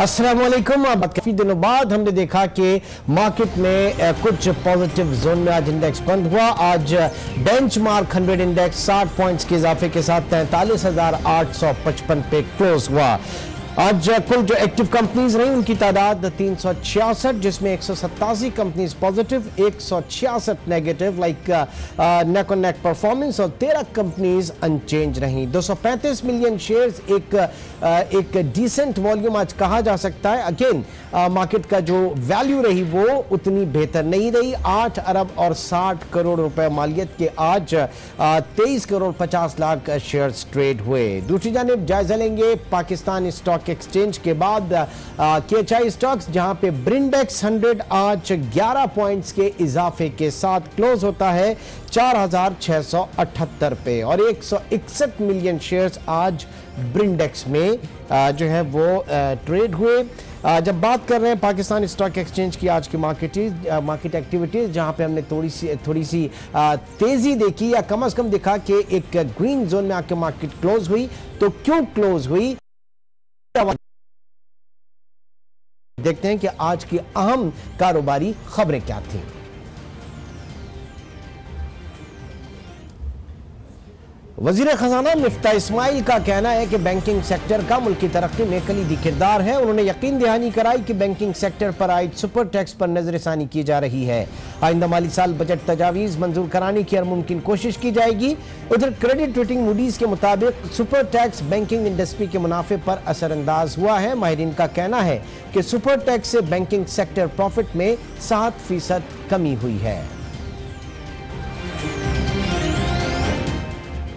अस्सलाम वालेकुम। अब काफ़ी दिनों बाद हमने देखा कि मार्केट में कुछ पॉजिटिव जोन में आज इंडेक्स बंद हुआ। आज बेंचमार्क 100 इंडेक्स 60 पॉइंट्स के इजाफे के साथ 43,855 पे क्लोज हुआ। आज कुल जो एक्टिव कंपनीज रही उनकी तादाद 366, जिसमें 187 companies positive, 166 negative like neck on neck performance और 13 कंपनीज अनचेंज रही। 235 मिलियन शेयर्स एक डिसेंट वॉल्यूम आज कहा जा सकता है। अगेन मार्केट का जो वैल्यू रही वो उतनी बेहतर नहीं रही। 8 अरब और 60 करोड़ रुपए मालियत के आज 23 करोड़ 50 लाख शेयर्स ट्रेड हुए। दूसरी जानिब जायजा लेंगे पाकिस्तान स्टॉक एक्सचेंज के बाद KHI स्टॉक्स, जहां पे ब्रिंडेक्स 100 आज 11 पॉइंट्स के इजाफे के साथ क्लोज होता है 4,678 पे और 161 मिलियन शेयर्स आज ब्रिंडेक्स में जो है वो ट्रेड हुए। जब बात कर रहे हैं पाकिस्तान स्टॉक एक्सचेंज की आज की मार्केट एक्टिविटीज, जहां पे हमने थोड़ी सी तेजी देखी या कम से कम दिखा कि एक ग्रीन जोन में आके मार्केट क्लोज हुई। तो क्यों क्लोज हुई, देखते हैं कि आज की अहम कारोबारी खबरें क्या थी। वजीर खजाना मिफ्ता इस्माइल का कहना है कि बैंकिंग सेक्टर का मुल्की तरक्की में कलीदी किरदार है। उन्होंने यकीन दहानी कराई कि बैंकिंग सेक्टर पर आयद सुपर टैक्स पर नजरसानी की जा रही है। आइंदा माली साल बजट तजावीज मंजूर कराने की हर मुमकिन कोशिश की जाएगी। उधर क्रेडिट रेटिंग मूडीज के मुताबिक सुपर टैक्स बैंकिंग इंडस्ट्री के मुनाफे पर असरअंदाज हुआ है। माहिरीन का कहना है कि सुपर टैक्स से बैंकिंग सेक्टर प्रॉफिट में 7% कमी हुई है।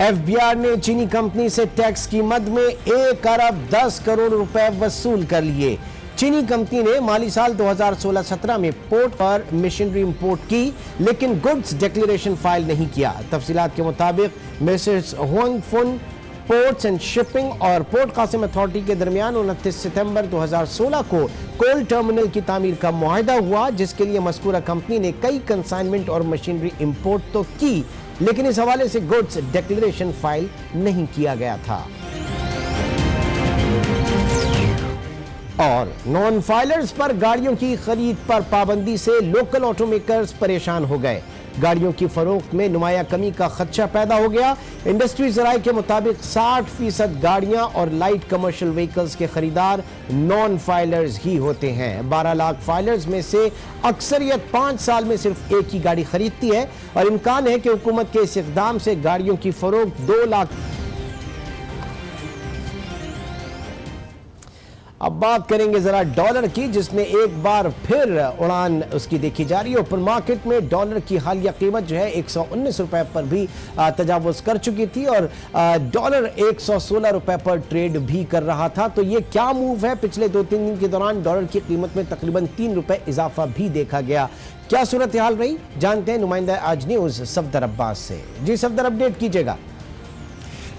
FBR ने चीनी कंपनी से टैक्स की मद में 1 अरब 10 करोड़ रुपए वसूल कर लिए। चीनी कंपनी ने माली साल 2016-17 में पोर्ट पर मशीनरी इंपोर्ट की, लेकिन गुड्स डिक्लेरेशन फाइल नहीं किया। तफसीलात के मुताबिक मेसर्स हुआंग फुन पोर्ट्स एंड शिपिंग और पोर्ट कासिम अथॉरिटी के दरमियान 29 सितंबर 2016 को कोल टर्मिनल की तामीर का मुआहदा हुआ, जिसके लिए मज़कूरा कंपनी ने कई कंसाइनमेंट और मशीनरी इंपोर्ट तो की, लेकिन इस हवाले से गुड्स डिक्लेरेशन फाइल नहीं किया गया था। और नॉन फाइलर्स पर गाड़ियों की खरीद पर पाबंदी से लोकल ऑटोमेकर्स परेशान हो गए। गाड़ियों की फरोख्त में नुमाया कमी का खदशा पैदा हो गया। इंडस्ट्री ज़राए के मुताबिक 60% गाड़ियां और लाइट कमर्शियल व्हीकल्स के खरीदार नॉन फाइलर्स ही होते हैं। 12 लाख फाइलर्स में से अक्सरियत 5 साल में सिर्फ एक ही गाड़ी खरीदती है और इम्कान है कि हुकूमत के इस इक़दाम से गाड़ियों की फरोख्त 2 लाख। अब बात करेंगे जरा डॉलर की, जिसने एक बार फिर उड़ान उसकी देखी जा रही है। ओपन मार्केट में डॉलर की हालिया कीमत जो है 119 रुपए पर भी तजावुज कर चुकी थी और डॉलर 116 रुपए पर ट्रेड भी कर रहा था। तो ये क्या मूव है, पिछले 2-3 दिन के दौरान डॉलर की कीमत में तकरीबन 3 रुपए इजाफा भी देखा गया। क्या सूरत हाल रही, जानते हैं नुमाइंदा आज न्यूज सफदर अब्बास से। जी सफदर, अपडेट कीजिएगा।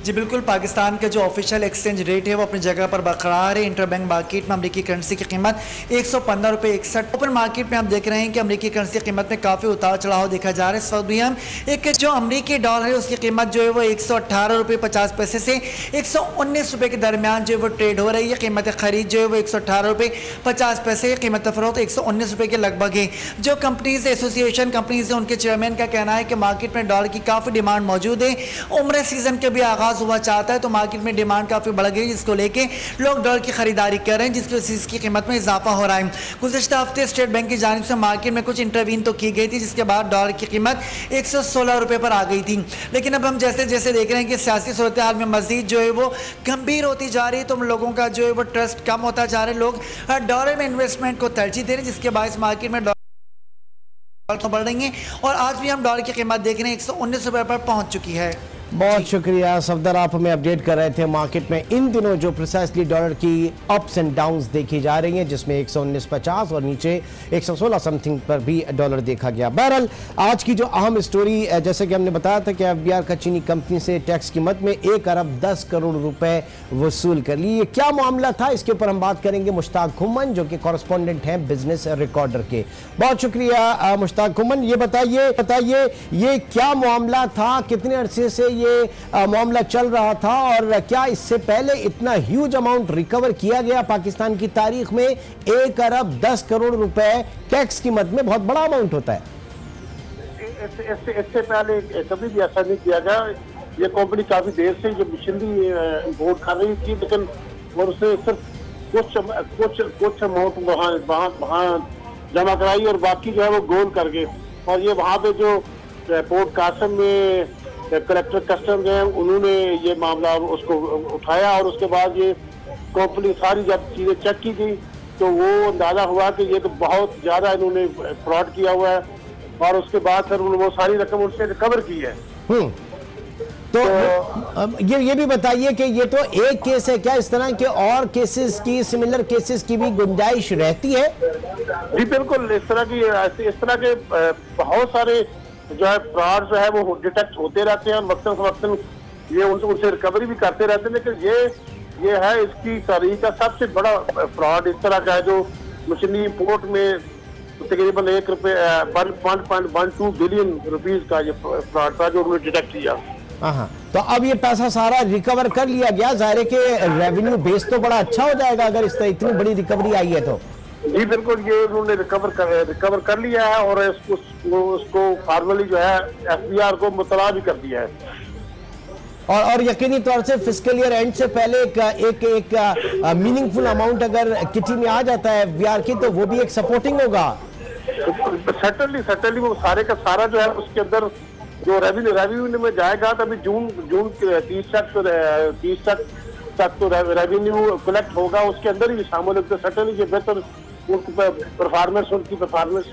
जी बिल्कुल, पाकिस्तान का जो ऑफिशियल एक्सचेंज रेट है वो अपनी जगह पर बरकरार है। इंटरबैंक मार्केट में अमरीकी करेंसी की कीमत 115 रुपये 61। ओपन मार्केट में आप देख रहे हैं कि अमरीकी करेंसी की कीमत में काफ़ी उतार चढ़ाव देखा जा रहा है। इस वक्त भी हम एक जो अमरीकी डॉलर है उसकी कीमत जो है वो 118 रुपये 50 पैसे से 119 रुपये के दरमियान जो है वो ट्रेड हो रही है। कीमत खरीद जो है वो 118 रुपये 50 पैसे, कीमत फरोख्त 119 रुपये के लगभग है। जो कंपनीज एसोसिएशन कंपनीज है उनके चेयरमैन का कहना है कि मार्केट में डॉलर की काफ़ी डिमांड मौजूद है। उम्र सीजन के भी आगाज हुआ चाहता है तो मार्केट में डिमांड काफी बढ़ गई, जिसको लेके लोग डॉलर की खरीदारी कर रहे हैं, जिसकी वजह से इसकी कीमत में इजाफा हो रहा है। गुज़श्ता हफ्ते स्टेट बैंक की जानिब से मार्केट में कुछ इंटरवीन तो की गई थी, जिसके बाद डॉलर की कीमत 116 रुपए पर आ गई थी। लेकिन अब हम जैसे जैसे देख रहे हैं कि सियासी सूरत हाल में मजीद जो है वो गंभीर होती जा रही है, तो लोगों का जो है वो ट्रस्ट कम होता जा रहा है। लोग डॉलर में इन्वेस्टमेंट को तरजीह दे रहे हैं, जिसके बायस मार्केट में डॉलर बढ़ रही है और आज भी हम डॉलर की कीमत देख रहे हैं 119 रुपए पर पहुंच चुकी है। बहुत शुक्रिया सफदर, आप हमें अपडेट कर रहे थे। मार्केट में इन दिनों जो प्रिसाइसली डॉलर की अप्स एंड डाउन्स देखी जा रही हैं, जिसमें 119.50 और नीचे 116 समथिंग पर भी डॉलर देखा गया। बहरहाल आज की जो अहम स्टोरी, जैसे कि हमने बताया था कि FBR का चीनी कंपनी से टैक्स की मद में 1 अरब 10 करोड़ रुपए वसूल कर लिए। ये क्या मामला था, इसके ऊपर हम बात करेंगे मुश्ताक घुमन, जो कि कॉरेस्पॉन्डेंट हैं बिजनेस रिकॉर्डर के। बहुत शुक्रिया मुश्ताक घुमन, ये बताइए ये क्या मामला था, कितने अरसे से ये मामला चल रहा था, और क्या इससे पहले इतना ह्यूज अमाउंट रिकवर किया गया? पाकिस्तान की तारीख में 1 अरब 10 करोड़ रुपए टैक्स की मद में बहुत बड़ा अमाउंट होता है। इससे पहले कभी भी ऐसा नहीं किया गया। ये कंपनी काफी देर से जो मशीनरी इम्पोर्ट कर रही थी, लेकिन और उसने सिर्फ कुछ अमाउंट वहाँ जमा कराई और बाकी जो है वो गोल कर गए। और ये वहाँ पे जो पोर्ट कासिम में कलेक्टर कस्टम हैं, उन्होंने ये मामला उसको उठाया और उसके बाद ये कंपनी सारी जब चीजें चेक की गई तो वो अंदाजा हुआ कि ये तो बहुत ज्यादा इन्होंने फ्रॉड किया हुआ है, और उसके बाद फिर वो सारी रकम उससे रिकवर की है। तो ये भी बताइए कि ये तो एक केस है, क्या इस तरह के और केसेस की, सिमिलर केसेस की भी गुंजाइश रहती है? जी बिल्कुल, इस तरह के बहुत सारे जो है फ्रॉड जो है वो डिटेक्ट होते रहते हैं, वक्तन फवक्तन ये उनसे रिकवरी भी करते रहते हैं। लेकिन ये है इसकी तारीख का सबसे बड़ा फ्रॉड इस तरह का है जो मशीनरी इंपोर्ट में तकरीबन 1.12 बिलियन रुपीज का ये फ्रॉड था जो उन्होंने डिटेक्ट किया। हाँ, तो अब ये पैसा सारा रिकवर कर लिया गया, जाहिर है कि रेवेन्यू बेस तो बड़ा अच्छा हो जाएगा अगर इस तरह इतनी बड़ी रिकवरी आई है तो। जी बिल्कुल, ये उन्होंने रिकवर कर लिया है और उसको फॉर्मली जो है एफबीआर को मुतला भी कर दिया है। और यकीनी तौर से फिस्कल ईयर एंड से पहले एक मीनिंगफुल अमाउंट अगर किटी में आ जाता है एफबीआर की, तो वो भी एक सपोर्टिंग होगा। सर्टेनली वो सारे का सारा जो है उसके अंदर जो रेवेन्यू में जाएगा, तभी जून 30 तक तो रेवेन्यू कलेक्ट होगा, उसके अंदर ही शामिल होते सर्टेनली ये बेहतर उनकी परफॉर्मेंस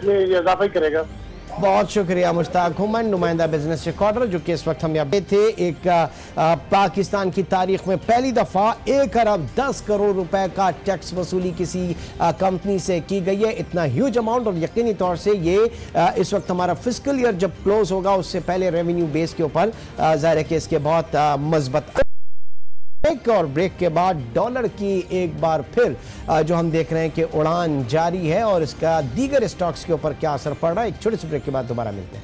में ये इजाफा ही करेगा। बहुत शुक्रिया मुश्ताक हुमन, नुमाइंदा बिजनेस रिकॉर्डर, जो कि इस वक्त हम यहाँ थे। एक पाकिस्तान की तारीख में पहली दफा 1 अरब 10 करोड़ रुपए का टैक्स वसूली किसी कंपनी से की गई है, इतना ह्यूज अमाउंट। और यकीनी तौर से ये इस वक्त हमारा फिस्कल ईयर जब क्लोज होगा उससे पहले रेवेन्यू बेस के ऊपर जाहिर है कि इसके बहुत मजबूत। और ब्रेक के बाद डॉलर की एक बार फिर जो हम देख रहे हैं कि उड़ान जारी है, और इसका दीगर स्टॉक्स के ऊपर क्या असर पड़ रहा है, एक छोटे से ब्रेक के बाद दोबारा मिलते हैं।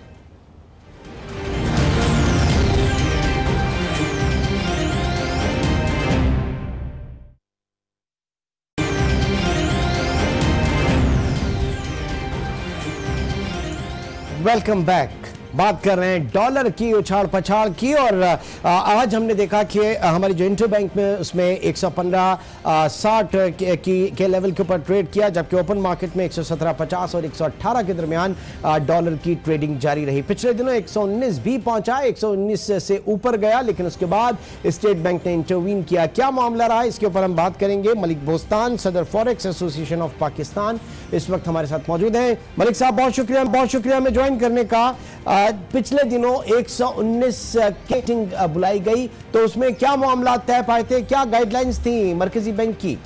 Welcome back. बात कर रहे हैं डॉलर की उछाल पछाड़ की, और आज हमने देखा कि हमारी जो इंटरबैंक में उसमें 115.60 के लेवल के ऊपर ट्रेड किया, जबकि ओपन मार्केट में 117.50 और 118 के दरमियान डॉलर की ट्रेडिंग जारी रही। पिछले दिनों 119 भी पहुंचा, 119 से ऊपर गया, लेकिन उसके बाद स्टेट बैंक ने इंटरवीन किया। क्या मामला रहा, इसके ऊपर हम बात करेंगे। मलिक बोस्तान, सदर फॉरेक्स एसोसिएशन ऑफ पाकिस्तान, इस वक्त हमारे साथ मौजूद हैं। मलिक साहब बहुत शुक्रिया हमें ज्वाइन करने का। पिछले दिनों 119 मीटिंग बुलाई गई, तो उसमें क्या मामला तय पाए थे, क्या गाइडलाइंस थी मरकजी बैंक की?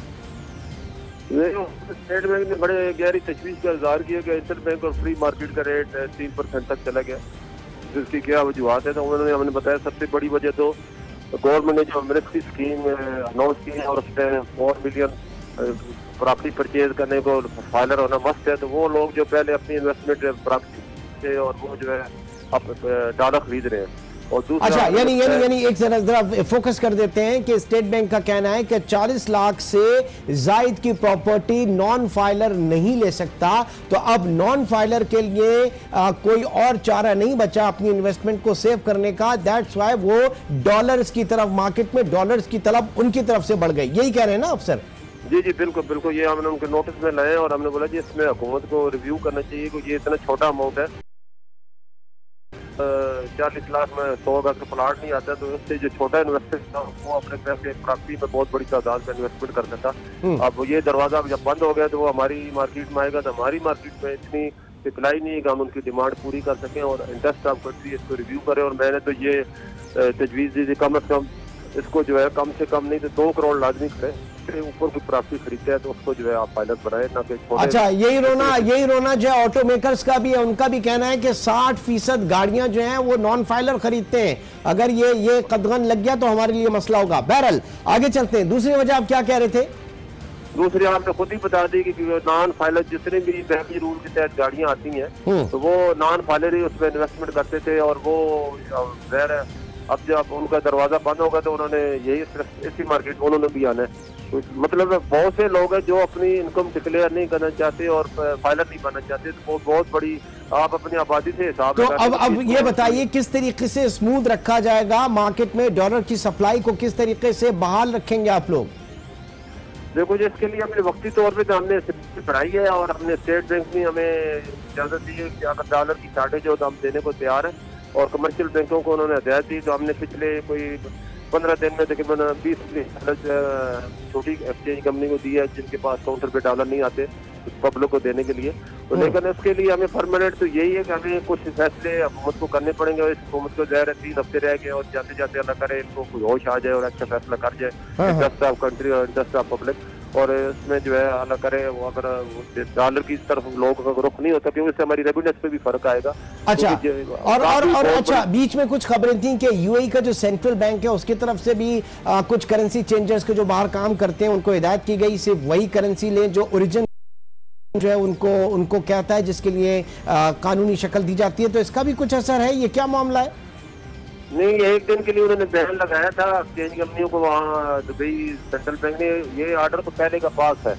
स्टेट बैंक ने बड़े गहरी तशवीश का इजहार किया कि इंटर बैंक और फ्री मार्केट का रेट 3% तक चला गया, जिसकी क्या वजूहत है। तो उन्होंने हमें बताया सबसे बड़ी वजह तो गवर्नमेंट ने जो मिलिट्री स्कीम अनाउंस की है और उसमें 4 मिलियन प्रॉपर्टी परचेज करने को फाइलर होना मस्त है, तो वो लोग जो पहले अपनी इन्वेस्टमेंट प्रॉपर्टी थे और वो जो है अब डॉलर खरीद रहे हैं। और दूसरा अच्छा, यानी एक जरा फोकस कर देते हैं कि स्टेट बैंक का कहना है कि 40 लाख से जायद की प्रॉपर्टी नॉन फाइलर नहीं ले सकता, तो अब नॉन फाइलर के लिए कोई और चारा नहीं बचा अपनी इन्वेस्टमेंट को सेव करने का। दैट्स व्हाई वो डॉलर्स की तरफ, मार्केट में डॉलर्स की तलब उनकी तरफ से बढ़ गई, यही कह रहे हैं ना अफसर? जी बिल्कुल, ये हमने उनके नोटिस में लाए और हमने बोला जी इसमें हुकूमत को रिव्यू करना चाहिए, क्योंकि ये इतना छोटा अमाउंट है। 40 लाख में 100 गज का प्लाट नहीं आता, तो उससे जो छोटा इन्वेस्टर था वो अपने पैसे प्रॉपर्टी में बहुत बड़ी तादाद में इन्वेस्टमेंट कर सकता। अब ये दरवाजा जब बंद हो गया तो वो हमारी मार्केट में आएगा, तो हमारी मार्केट में इतनी सप्लाई नहीं है कि हम उनकी डिमांड पूरी कर सकें, और इंटरेस्ट ऑफ कंट्री इसको रिव्यू करें। और मैंने तो ये तजवीज़ दी थी कम से कम इसको जो है कम से कम नहीं तो 2 करोड़ लाजमी करें, ऊपर कोई प्रॉपर्टी खरीदते हैं तो उसको जो है आप पायलट बनाए, ना कि अच्छा, यही रोना जो है ऑटो मेकर्स का भी है। उनका भी कहना है कि 60% गाड़ियां जो हैं वो नॉन फाइलर खरीदते हैं, अगर ये कदगन लग गया तो हमारे लिए मसला होगा। बहरहाल आगे चलते हैं। दूसरी वजह आप क्या कह रहे थे? दूसरी आपने खुद ही बता दी कि नॉन फाइलर जितने भी बैंक रूल के तहत गाड़ियां आती हैं तो वो नॉन फाइलर ही उसमें इन्वेस्टमेंट करते थे, और वो अब जब उनका दरवाजा बंद होगा तो उन्होंने यही इसी मार्केट में उन्होंने भी आना है। तो मतलब बहुत से लोग हैं जो अपनी इनकम डिक्लेयर नहीं करना चाहते और फाइलर नहीं बनना चाहते, तो वो बहुत बड़ी आप अपनी आबादी से हिसाब। तो अब ये बताइए किस तरीके से स्मूथ रखा जाएगा मार्केट में, डॉलर की सप्लाई को किस तरीके से बहाल रखेंगे आप लोग? देखो जी, इसके लिए हमने वक्ती तौर पे तो हमने पढ़ाई है और हमने स्टेट बैंक में हमें इजाजत दी है कि अगर डॉलर की शॉर्टेज हो तो हम देने को तैयार हैं, और कमर्शियल बैंकों को उन्होंने हदायत दी। तो हमने पिछले कोई 15 दिन में तकरीबन 20 छोटी एक्सचेंज कंपनी को दी है जिनके पास काउंटर पे डॉलर नहीं आते पब्लिक को देने के लिए। तो लेकिन इसके लिए हमें परमानेंट तो यही है कि हमें कुछ फैसले हुकूमत को करने पड़ेंगे, और इस हुकूमत को ज़ाहिर है 3 हफ्ते रह गए और जाते जाते अल्लाह करे इनको कोई होश आ जाए और अच्छा फैसला कर जाए इंटरेस्ट ऑफ कंट्री और इंटरेस्ट ऑफ पब्लिक। और इसमें जो है अल्लाह करे वो अगर डॉलर की तरफ लोगों का रुख नहीं होता क्योंकि इससे हमारी रेवेन्यू पे भी फर्क आएगा। अच्छा, और अच्छा बीच में कुछ खबरें थी कि यूएई का जो सेंट्रल बैंक है उसकी तरफ से भी कुछ करेंसी चेंजर्स के जो बाहर काम करते हैं उनको हिदायत की गई सिर्फ वही करेंसी लें जो ओरिजिन जो है उनको कहता है, जिसके लिए कानूनी शक्ल दी जाती है। तो इसका भी कुछ असर है, ये क्या मामला है? नहीं, एक दिन के लिए उन्होंने बैन लगाया था एक्सचेंज कंपनियों को वहाँ दुबई सेंट्रल बैंक ने। ये ऑर्डर तो पहले का पास है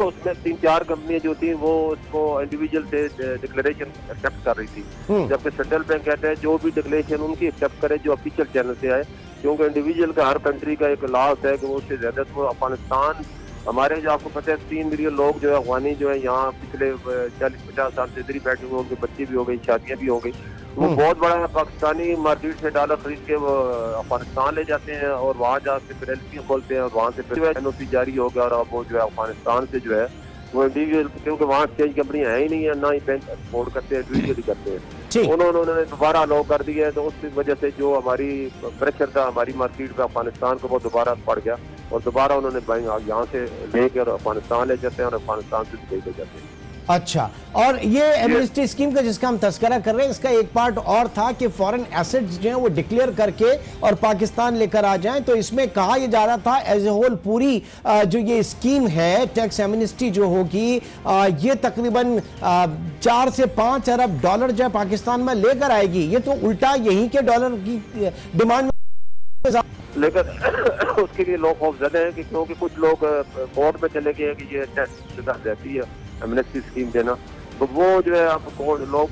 उसमें 3-4 कंपनियां जो थी वो उसको इंडिविजुअल से डिक्लेरेशन एक्सेप्ट कर रही थी, जबकि सेंट्रल बैंक कहते हैं जो भी डिक्लेरेशन उनकी एक्सेप्ट करे जो ऑफिशियल चैनल से आए, क्योंकि इंडिविजुअल का हर कंट्री का एक लॉ होता है कि वो उससे ज्यादा तो अफगानिस्तान हमारे जो आपको पता है 3 मिलियन लोग जो है अफगानी जो है यहाँ पिछले 40-50 साल से इधर ही बैठे हुए, उनके बच्चे भी हो गई, शादियां भी हो गई। वो बहुत बड़ा पाकिस्तानी मार्केट से डॉलर खरीद के वो अफगानिस्तान ले जाते हैं और वहाँ जाके फिर एलसीएम खोलते हैं और वहाँ से फिर एनओसी जारी हो गया और अब वो जो है अफगानिस्तान से जो है वो इंडिविजुअल, क्योंकि वहाँ एक्सचेंज कंपनी है ही नहीं है, ना ही बैंक एक्सपोर्ट करते हैं, इंडिविजुअली करते हैं, उन्होंने दोबारा अलाउ कर दिया है। तो उस वजह से जो हमारी प्रेशर था हमारी मार्केट का अफगानिस्तान को वो दोबारा पड़ गया और दोबारा उन्होंने बैंक यहाँ से लेकर अफगानिस्तान ले जाते हैं और अफगानिस्तान से दुबई ले जाते हैं। अच्छा, और ये एमनेस्टी स्कीम का जिसका हम तस्करा कर रहे हैं इसका एक पार्ट और था कि फॉरेन एसेट्स जो हैं वो डिक्लेयर करके और पाकिस्तान लेकर आ जाएं। तो इसमें कहा यह जा रहा था एज ए होल पूरी जो ये स्कीम है टैक्स एमनेस्टी जो होगी ये तकरीबन 4 से 5 अरब डॉलर जो है पाकिस्तान में लेकर आएगी। ये तो उल्टा यहीं के डॉलर की डिमांड लेकिन उसके लिए लोग खौफ ज़्यादा है कि क्योंकि कुछ लोग कोर्ट में चले गए कि ये टैक्स रहती है एमनेस्टी स्कीम देना, तो वो जो है आप लोग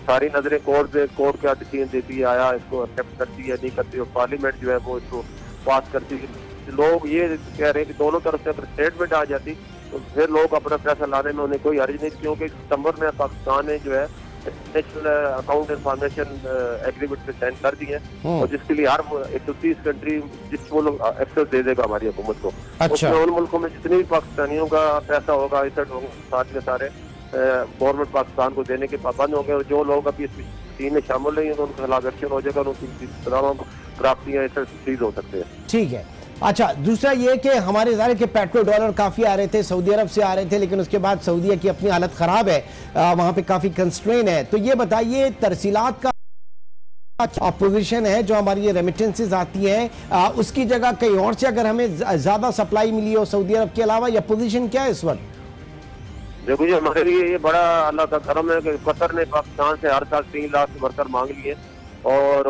सारी नजरें कोर्ट क्या डिसीजन देती है, आया इसको एक्सेप्ट करती है नहीं करती है, पार्लियामेंट जो है वो इसको पास करती है। लोग ये कह रहे हैं कि दोनों तरफ से अगर स्टेटमेंट आ जाती तो फिर लोग अपना पैसा लाने में उन्हें कोई हर्ज नहीं, क्योंकि सितंबर में पाकिस्तान ने जो है नेशनल अकाउंट इंफॉर्मेशन एग्रीमेंट पे साइन कर दिए और जिसके लिए हर 130 कंट्री जिसको एक्सेस दे देगा हमारी हुकूमत को। अच्छा। उसमें उन मुल्कों में जितने भी पाकिस्तानियों का पैसा होगा एसेट होगा साथ के सारे गवर्नमेंट पाकिस्तान को देने के पाबंद होंगे और जो लोग अभी इस टीम में शामिल नहीं है उनके खिलाफ एक्शन हो जाएगा, उनकी तमाम प्राप्तियां एसेट सीज हो सकते हैं। ठीक है। अच्छा, दूसरा ये कि हमारे ज़ाहिर के पेट्रोल डॉलर काफ़ी आ रहे थे, सऊदी अरब से आ रहे थे, लेकिन उसके बाद सऊदीया की अपनी हालत ख़राब है, वहाँ पे काफ़ी कंस्ट्रेन है। तो ये बताइए तरसीलात का पोजीशन है जो हमारी ये रेमिटेंसेज आती हैं उसकी जगह कहीं और से अगर हमें ज़्यादा सप्लाई मिली हो सऊदी अरब के अलावा, या पोजीशन क्या है इस वक्त? देखो जी, हमारे लिए ये बड़ा अल्लाह का करम है कि कतर ने पाकिस्तान से हर साल 3 लाख वर्कर मांग लिए और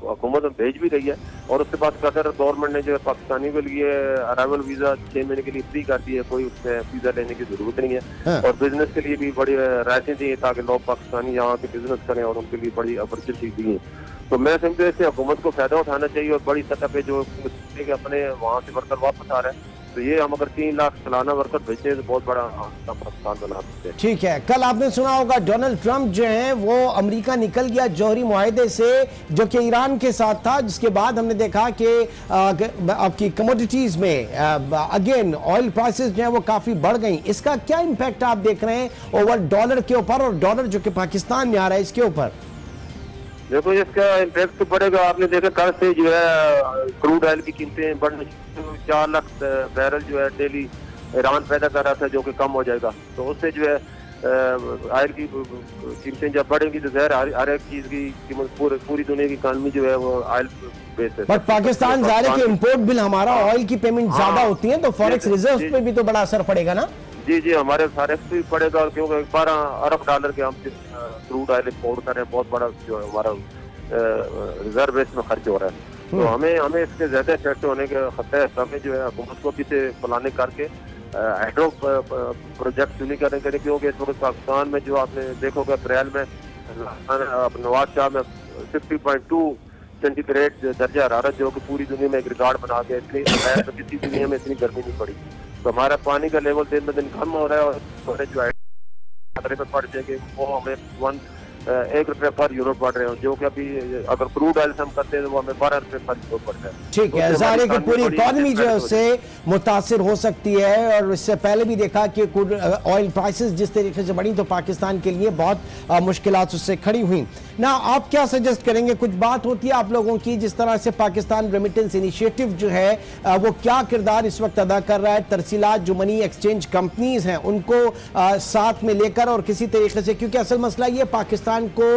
हुकूमत भेज भी रही है, और उसके बाद कतर गवर्नमेंट ने जो है पाकिस्तानी के लिए अराइवल वीजा 6 महीने के लिए फ्री कर दिया है, कोई उसमें वीजा लेने की जरूरत नहीं है। और बिजनेस के लिए भी बड़ी रायतें दी है ताकि लोग पाकिस्तानी यहाँ के बिजनेस करें और उनके लिए बड़ी अपॉर्चुनिटी दी है। तो मैं समझता हूँ इससे हुकूमत को फायदा उठाना चाहिए और बड़ी सतह पे जो अपने वहाँ से वर्कर वापस आ रहे हैं, तो ये हम अगर 3 लाख सालाना वर्कर भेजते हैं तो बहुत बड़ा पाकिस्तान बना सकते हैं। ठीक है। कल आपने सुना होगा डोनाल्ड ट्रंप जो है वो अमेरिका निकल गया जौहरी मुआहदे से जो कि ईरान के साथ था, जिसके बाद हमने देखा कि आपकी कमोडिटीज में अगेन ऑयल प्राइसेस जो है वो काफी बढ़ गई। इसका क्या इम्पैक्ट आप देख रहे हैं ओवर डॉलर के ऊपर और डॉलर जो कि पाकिस्तान में आ रहा है इसके ऊपर? देखो इसका इम्पैक्ट तो पड़ेगा। आपने देखा कल से जो है क्रूड ऑयल की कीमतें बढ़ने, 4 लाख बैरल जो है डेली ईरान पैदा कर रहा था जो कि कम हो जाएगा, तो उससे जो है ऑयल की कीमतें जब बढ़ेंगी तो ज़ाहिर हर एक चीज की कीमत पूरी दुनिया की इकानमी जो है वो ऑयल बेस है। बट पाकिस्तान ज़ाहिर है कि इंपोर्ट बिल हमारा ऑयल की पेमेंट ज्यादा होती है तो फॉरेक्स रिजर्व पे भी तो बड़ा असर पड़ेगा ना? जी जी, हमारे फॉरेक्स भी पड़ेगा क्योंकि 12 अरब डॉलर के हम क्रूड ऑयल एक्सपोर्ट कर रहे हैं, बहुत बड़ा जो हमारा रिजर्व इसमें खर्च हो रहा है। तो हमें इसके ज्यादा इफेक्ट होने के खतरा है। हमें जो है हुकूमत को भी से प्लानिंग करके हाइड्रो प्रोजेक्ट नहीं करने के, क्योंकि इस वक्त पाकिस्तान में जो आपने देखोगे अप्रैल में नवाज शाह में 50.2 सेंटीग्रेड दर्जा हरारत जो कि पूरी दुनिया में एक रिकॉर्ड बना के, इसलिए तो किसी दुनिया में इतनी गर्मी नहीं पड़ी। तो हमारा पानी का लेवल दिन ब दिन कम हो रहा है और हमारे जो खतरे में पड़ जाएंगे वो हमें 1 रुपये पर यूनिट पड़ रहे हैं, जो कि अभी अगर क्रूड ऑयल से हम करते हैं तो वो हमें 12 रुपये पर यूनिट पड़ रहा है। ठीक है, ज़ाहिर है कि पूरी इकॉनमी जो है उससे मुतासिर हो सकती है। और इससे पहले भी देखा कि क्रूड ऑयल प्राइसेस जिस तरीके से बढ़ी तो पाकिस्तान के लिए बहुत मुश्किलात उससे खड़ी हुई ना। आप क्या सजेस्ट करेंगे? कुछ बात होती है आप लोगों की जिस तरह से पाकिस्तान रेमिटेंस इनिशिएटिव जो है वो क्या किरदार इस वक्त अदा कर रहा है? तरसीलात जो मनी एक्सचेंज कंपनीज हैं उनको साथ में लेकर और किसी तरीके से, क्योंकि असल मसला ये पाकिस्तान को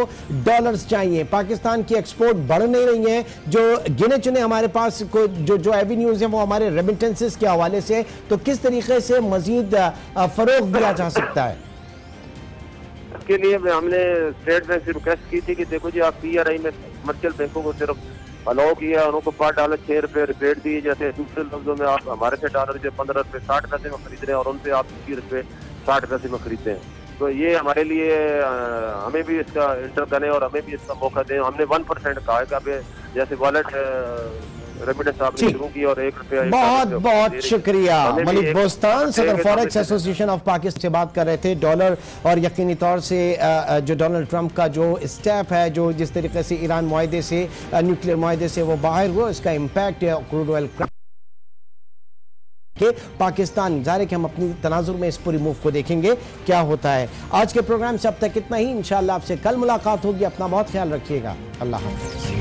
डॉलर्स चाहिए, पाकिस्तान की एक्सपोर्ट बढ़ नहीं रही है, जो गिने चुने हमारे पास जो एवेन्यूज हैं वो हमारे रेमिटेंसेस के हवाले से, तो किस तरीके से मजीद फरोग दिया जा सकता है? इसके लिए हमने स्टेट बैंक से रिक्वेस्ट की थी कि देखो जी आप PRI में कमर्शियल बैंकों को सिर्फ अलाउ किया, उनको पर डॉलर 6 रुपये रिबेट दिए, जैसे दूसरे लफ्जों में आप हमारे से डॉलर जो 15 रुपये 60 पैसे में खरीद रहे हैं और उनसे आप 20 रुपये 60 पैसे में खरीदते हैं। तो ये हमारे लिए हमें भी इसका इंटर करें और हमें भी इसका मौका दें। हमने 1% कहा है कि अब जैसे वॉलेट रेमिटेंस आपने शुरू की और 1 रुपया। बहुत बहुत शुक्रिया मलिक बोस्तान, सदर फॉरेक्स एसोसिएशन ऑफ पाकिस्तान से बात कर रहे थे। डॉलर और यकीनी तौर से जो डोनाल्ड ट्रंप का जो स्टेप है, जो जिस तरीके से ईरान मुआहदे से न्यूक्लियर मुआहदे से वो बाहर हुआ, इसका इम्पैक्ट है क्रूड ऑयल के पाकिस्तान। जाहिर है कि हम अपनी तनाजुर में इस पूरी मूव को देखेंगे क्या होता है। आज के प्रोग्राम से अब तक इतना ही, इंशाअल्लाह आपसे कल मुलाकात होगी। अपना बहुत ख्याल रखिएगा। अल्लाह हाफ़िज़।